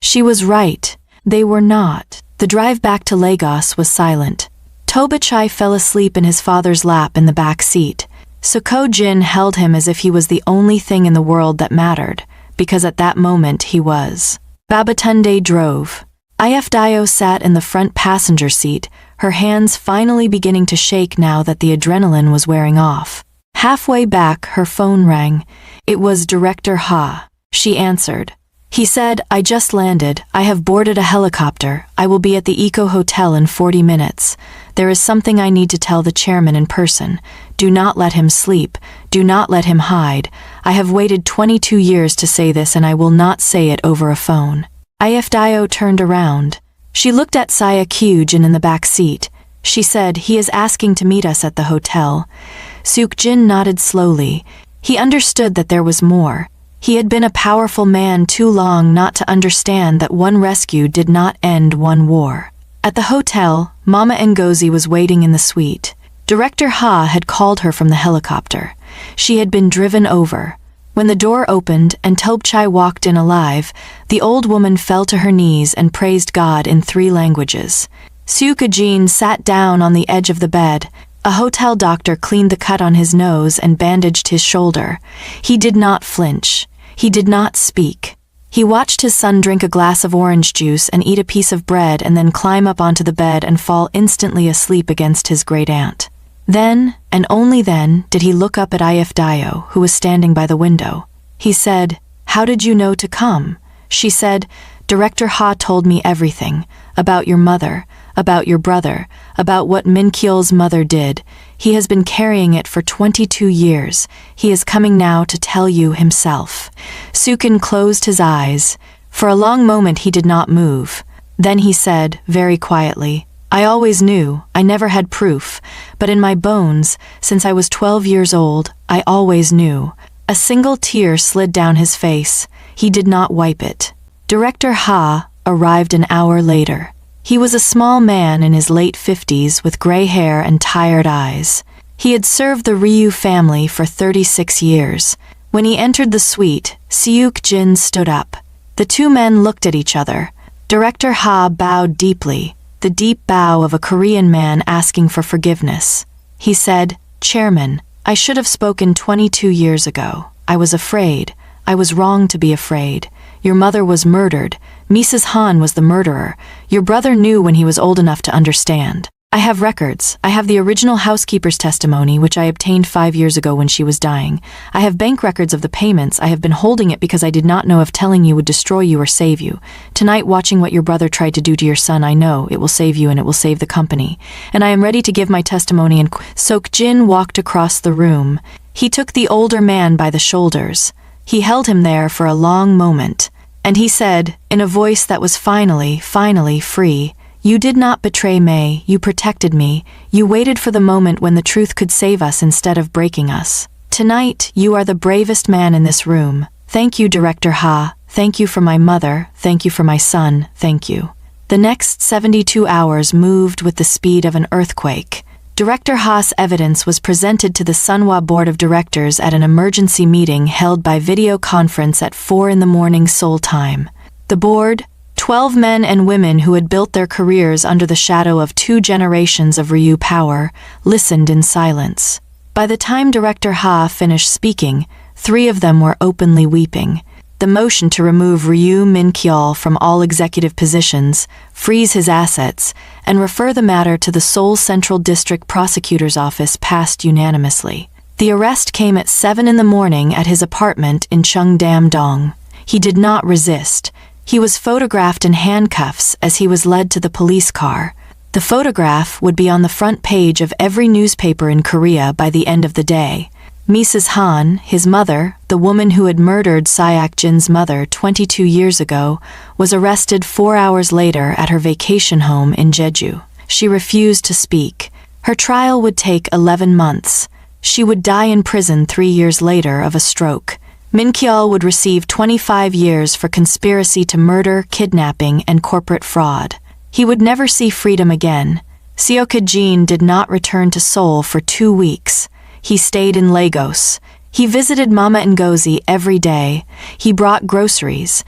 She was right. They were not. The drive back to Lagos was silent. Tobechai fell asleep in his father's lap in the back seat. Sakojin held him as if he was the only thing in the world that mattered, because at that moment he was. Babatunde drove. Ifdio sat in the front passenger seat, her hands finally beginning to shake now that the adrenaline was wearing off. Halfway back, her phone rang. It was Director Ha. She answered. He said, I just landed. I have boarded a helicopter. I will be at the Eco Hotel in 40 minutes. There is something I need to tell the chairman in person. Do not let him sleep. Do not let him hide. I have waited 22 years to say this and I will not say it over a phone. Ifdio turned around. She looked at Saya Kyujin in the back seat. She said, he is asking to meet us at the hotel. Seokjin nodded slowly. He understood that there was more. He had been a powerful man too long not to understand that one rescue did not end one war. At the hotel, Mama Ngozi was waiting in the suite. Director Ha had called her from the helicopter. She had been driven over. When the door opened and Tobchai walked in alive, the old woman fell to her knees and praised God in 3 languages. Seokjin sat down on the edge of the bed. A hotel doctor cleaned the cut on his nose and bandaged his shoulder. He did not flinch. He did not speak. He watched his son drink a glass of orange juice and eat a piece of bread and then climb up onto the bed and fall instantly asleep against his great-aunt. Then, and only then, did he look up at Ifdio, who was standing by the window. He said, How did you know to come? She said, Director Ha told me everything, about your mother, about your brother, about what Minkyol's mother did. He has been carrying it for 22 years. He is coming now to tell you himself. Sukin closed his eyes. For a long moment he did not move. Then he said, very quietly, I always knew, I never had proof, but in my bones, since I was 12 years old, I always knew. A single tear slid down his face. He did not wipe it. Director Ha arrived an hour later. He was a small man in his late 50s with gray hair and tired eyes. He had served the Ryu family for 36 years. When he entered the suite, Seokjin stood up. The 2 men looked at each other. Director Ha bowed deeply, the deep bow of a Korean man asking for forgiveness. He said, Chairman, I should have spoken 22 years ago. I was afraid. I was wrong to be afraid. Your mother was murdered. Mrs. Han was the murderer. Your brother knew when he was old enough to understand. I have records. I have the original housekeeper's testimony, which I obtained 5 years ago when she was dying. I have bank records of the payments. I have been holding it because I did not know if telling you would destroy you or save you. Tonight, watching what your brother tried to do to your son, I know it will save you and it will save the company. And I am ready to give my testimony. And Seokjin walked across the room. He took the older man by the shoulders. He held him there for a long moment. And he said, in a voice that was finally free, You did not betray me, you protected me, you waited for the moment when the truth could save us instead of breaking us. Tonight, you are the bravest man in this room. Thank you, Director Ha. Thank you for my mother. Thank you for my son. Thank you. The next 72 hours moved with the speed of an earthquake. Director Ha's evidence was presented to the Sunhwa Board of Directors at an emergency meeting held by video conference at 4 a.m. Seoul time. The board, 12 men and women who had built their careers under the shadow of 2 generations of Ryu power, listened in silence. By the time Director Ha finished speaking, 3 of them were openly weeping. The motion to remove Ryu Minkyol from all executive positions, freeze his assets, and refer the matter to the Seoul Central District Prosecutor's Office passed unanimously. The arrest came at 7 a.m. at his apartment in Cheongdam-dong. He did not resist. He was photographed in handcuffs as he was led to the police car. The photograph would be on the front page of every newspaper in Korea by the end of the day. Mrs. Han, his mother, the woman who had murdered Seokjin's mother 22 years ago, was arrested 4 hours later at her vacation home in Jeju. She refused to speak. Her trial would take 11 months. She would die in prison 3 years later of a stroke. Minkyol would receive 25 years for conspiracy to murder, kidnapping, and corporate fraud. He would never see freedom again. Seokjin did not return to Seoul for 2 weeks. He stayed in Lagos. He visited Mama Ngozi every day. He brought groceries.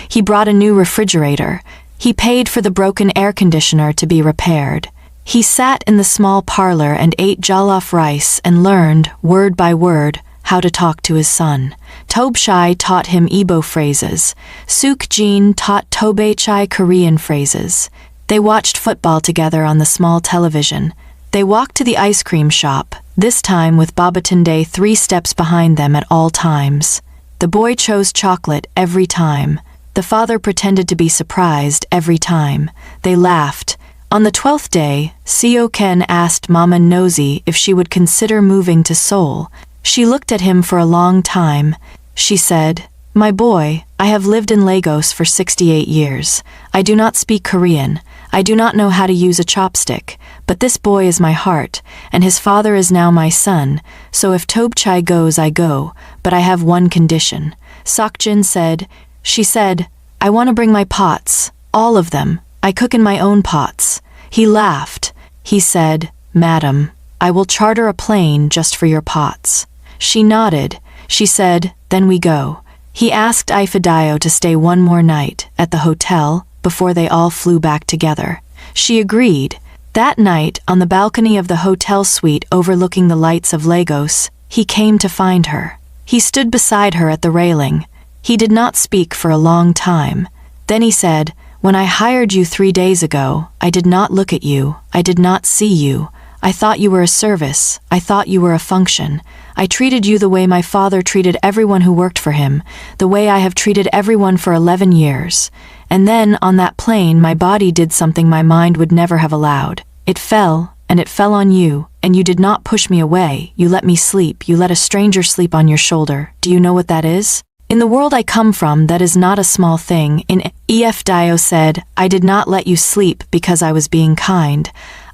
He brought a new refrigerator. He paid for the broken air conditioner to be repaired. He sat in the small parlor and ate jollof rice and learned, word by word, how to talk to his son. Tobchai taught him Igbo phrases. Seokjin taught Tobechai Korean phrases. They watched football together on the small television. They walked to the ice cream shop, this time with Babatunde 3 steps behind them at all times. The boy chose chocolate every time. The father pretended to be surprised every time. They laughed. On the 12th day, Seo Ken asked Mama Nosy if she would consider moving to Seoul. She looked at him for a long time. She said, "My boy, I have lived in Lagos for 68 years. I do not speak Korean. I do not know how to use a chopstick, but this boy is my heart, and his father is now my son, so if Tobchai goes, I go, but I have one condition." Seokjin said, "She said, I want to bring my pots, all of them. I cook in my own pots." He laughed. He said, "Madam, I will charter a plane just for your pots." She nodded. She said, "Then we go." He asked Ifedayo to stay one more night at the hotel before they all flew back together. She agreed. That night, on the balcony of the hotel suite overlooking the lights of Lagos, he came to find her. He stood beside her at the railing. He did not speak for a long time. Then he said, "When I hired you 3 days ago, I did not look at you. I did not see you. I thought you were a service. I thought you were a function. I treated you the way my father treated everyone who worked for him, the way I have treated everyone for 11 years. And then, on that plane, my body did something my mind would never have allowed. It fell, and it fell on you, and you did not push me away. You let me sleep. You let a stranger sleep on your shoulder. Do you know what that is? In the world I come from, that is not a small thing." Ifedayo said, "I did not let you sleep because I was being kind.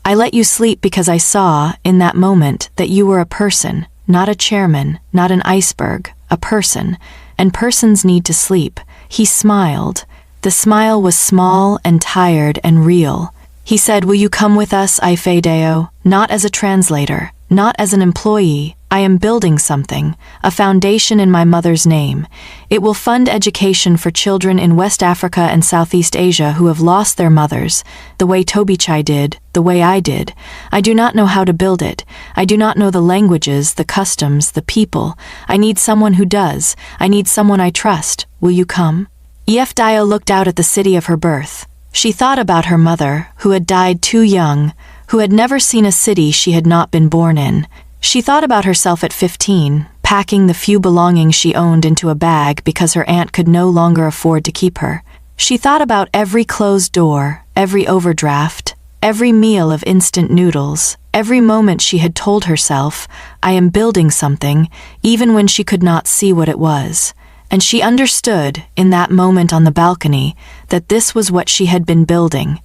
I let you sleep because I saw, in that moment, that you were a person, not a chairman, not an iceberg, a person, and persons need to sleep." He smiled. The smile was small and tired and real. He said, "Will you come with us, Ifedayo? Not as a translator, not as an employee. I am building something, a foundation in my mother's name. It will fund education for children in West Africa and Southeast Asia who have lost their mothers, the way Tobichai did, the way I did. I do not know how to build it. I do not know the languages, the customs, the people. I need someone who does. I need someone I trust. Will you come?" Ifedayo looked out at the city of her birth. She thought about her mother, who had died too young, who had never seen a city she had not been born in. She thought about herself at 15, packing the few belongings she owned into a bag because her aunt could no longer afford to keep her. She thought about every closed door, every overdraft, every meal of instant noodles, every moment she had told herself, "I am building something," even when she could not see what it was. And she understood, in that moment on the balcony, that this was what she had been building.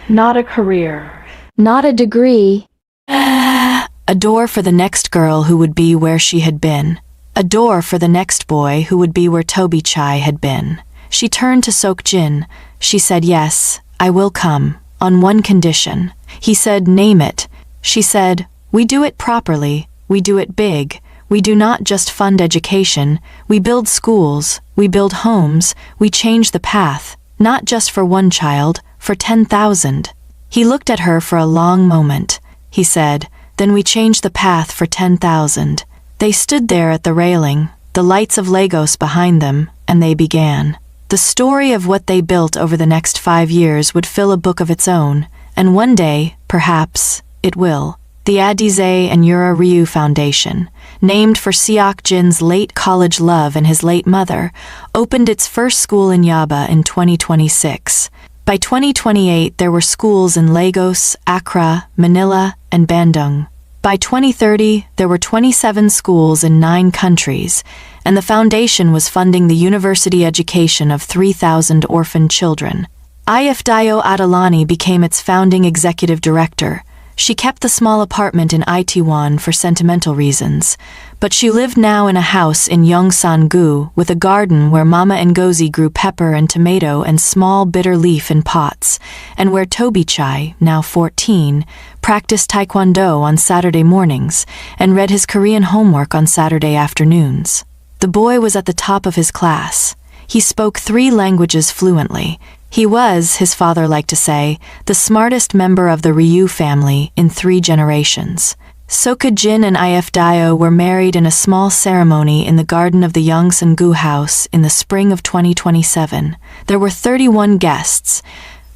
Not a career. Not a degree. A door for the next girl who would be where she had been. A door for the next boy who would be where Tobichai had been. She turned to Seokjin. She said, "Yes, I will come, on one condition." He said, "Name it." She said, "We do it properly. We do it big. We do not just fund education. We build schools. We build homes. We change the path, not just for one child, for 10,000. He looked at her for a long moment. He said, "Then we change the path for 10,000. They stood there at the railing, the lights of Lagos behind them, and they began. The story of what they built over the next 5 years would fill a book of its own, and one day, perhaps, it will. The Adize and Yura Ryu Foundation, named for Seokjin's late college love and his late mother, opened its first school in Yaba in 2026. By 2028, there were schools in Lagos, Accra, Manila, and Bandung. By 2030, there were 27 schools in 9 countries, and the foundation was funding the university education of 3,000 orphan children. Ifedayo Adelani became its founding executive director. She kept the small apartment in Itaewon for sentimental reasons, but she lived now in a house in Yongsan-gu with a garden where Mama Ngozi grew pepper and tomato and small bitter leaf in pots, and where Tobichai, now 14, practiced taekwondo on Saturday mornings and read his Korean homework on Saturday afternoons. The boy was at the top of his class. He spoke 3 languages fluently. He was, his father liked to say, the smartest member of the Ryu family in 3 generations. Seokjin and Ifedayo were married in a small ceremony in the garden of the Yongsan-gu house in the spring of 2027. There were 31 guests.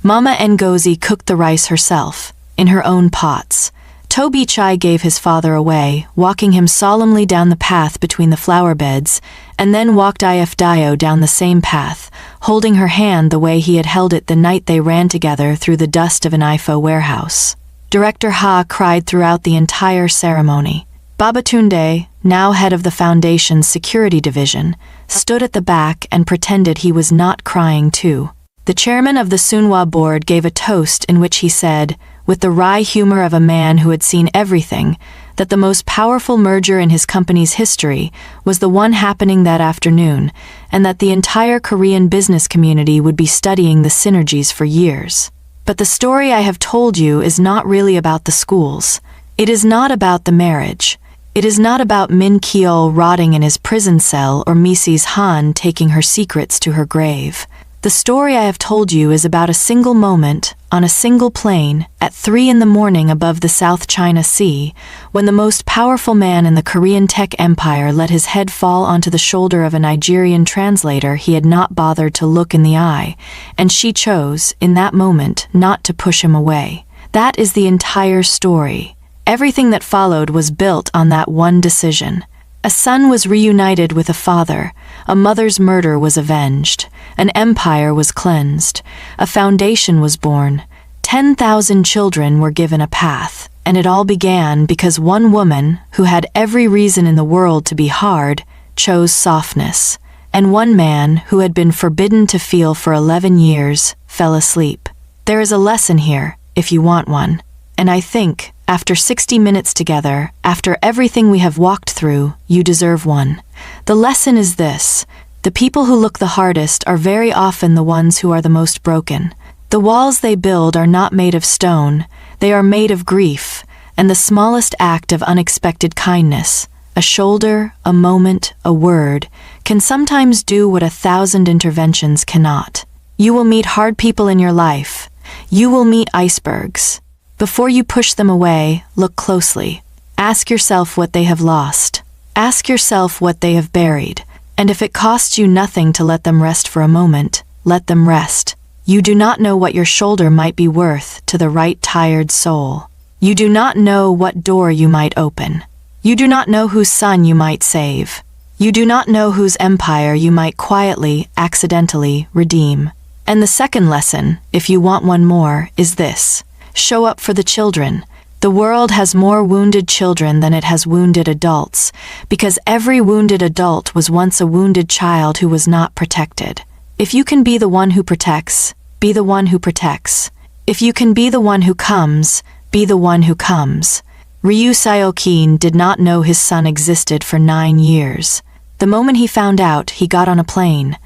Mama Ngozi cooked the rice herself, in her own pots. Toby Chai gave his father away, walking him solemnly down the path between the flower beds, and then walked If Dio down the same path, holding her hand the way he had held it the night they ran together through the dust of an IFO warehouse. Director Ha cried throughout the entire ceremony. Babatunde, now head of the Foundation's security division, stood at the back and pretended he was not crying too. The chairman of the Sunhwa board gave a toast in which he said, with the wry humor of a man who had seen everything, that the most powerful merger in his company's history was the one happening that afternoon, and that the entire Korean business community would be studying the synergies for years. But the story I have told you is not really about the schools. It is not about the marriage. It is not about Min Kyeol rotting in his prison cell or Mrs. Han taking her secrets to her grave. The story I have told you is about a single moment, on a single plane, at 3 a.m. above the South China Sea, when the most powerful man in the Korean tech empire let his head fall onto the shoulder of a Nigerian translator he had not bothered to look in the eye, and she chose, in that moment, not to push him away. That is the entire story. Everything that followed was built on that one decision. A son was reunited with a father, a mother's murder was avenged, an empire was cleansed, a foundation was born, 10,000 children were given a path, and it all began because one woman, who had every reason in the world to be hard, chose softness, and one man, who had been forbidden to feel for 11 years, fell asleep. There is a lesson here, if you want one, and I think, after 60 minutes together, after everything we have walked through, you deserve one. The lesson is this: the people who look the hardest are very often the ones who are the most broken. The walls they build are not made of stone, they are made of grief, and the smallest act of unexpected kindness, a shoulder, a moment, a word, can sometimes do what 1,000 interventions cannot. You will meet hard people in your life. You will meet icebergs. Before you push them away, look closely. Ask yourself what they have lost. Ask yourself what they have buried. And if it costs you nothing to let them rest for a moment, let them rest. You do not know what your shoulder might be worth to the right tired soul. You do not know what door you might open. You do not know whose son you might save. You do not know whose empire you might quietly, accidentally redeem. And the second lesson, if you want one more, is this: show up for the children. The world has more wounded children than it has wounded adults, because every wounded adult was once a wounded child who was not protected. If you can be the one who protects, be the one who protects. If you can be the one who comes, be the one who comes. Ryu Seokin did not know his son existed for 9 years. The moment he found out, he got on a plane.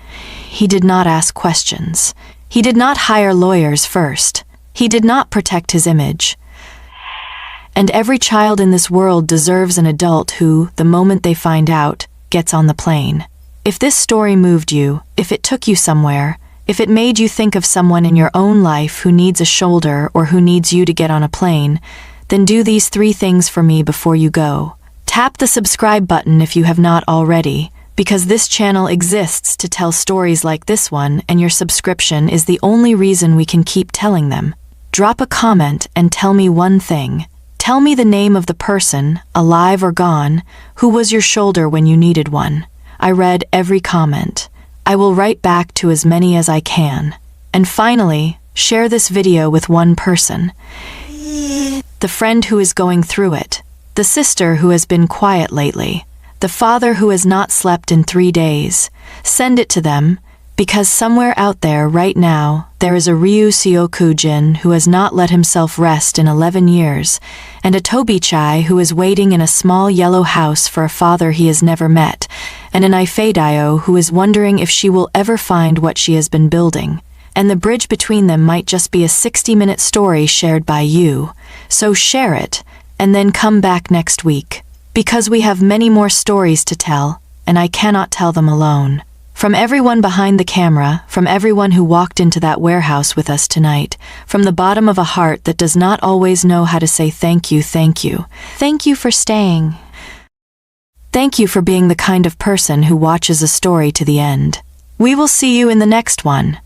He did not ask questions. He did not hire lawyers first. He did not protect his image. And every child in this world deserves an adult who, the moment they find out, gets on the plane. If this story moved you, if it took you somewhere, if it made you think of someone in your own life who needs a shoulder or who needs you to get on a plane, then do these 3 things for me before you go. Tap the subscribe button if you have not already, because this channel exists to tell stories like this one, and your subscription is the only reason we can keep telling them. Drop a comment and tell me one thing. Tell me the name of the person, alive or gone, who was your shoulder when you needed one. I read every comment. I will write back to as many as I can. And finally, share this video with one person. The friend who is going through it. The sister who has been quiet lately. The father who has not slept in 3 days. Send it to them, because somewhere out there right now, there is a Ryu Seokujin who has not let himself rest in 11 years, and a Toby Chai who is waiting in a small yellow house for a father he has never met, and an Ifedio who is wondering if she will ever find what she has been building. And the bridge between them might just be a 60-minute story shared by you. So share it, and then come back next week. Because we have many more stories to tell, and I cannot tell them alone. From everyone behind the camera, from everyone who walked into that warehouse with us tonight, from the bottom of a heart that does not always know how to say thank you, thank you. Thank you for staying. Thank you for being the kind of person who watches a story to the end. We will see you in the next one.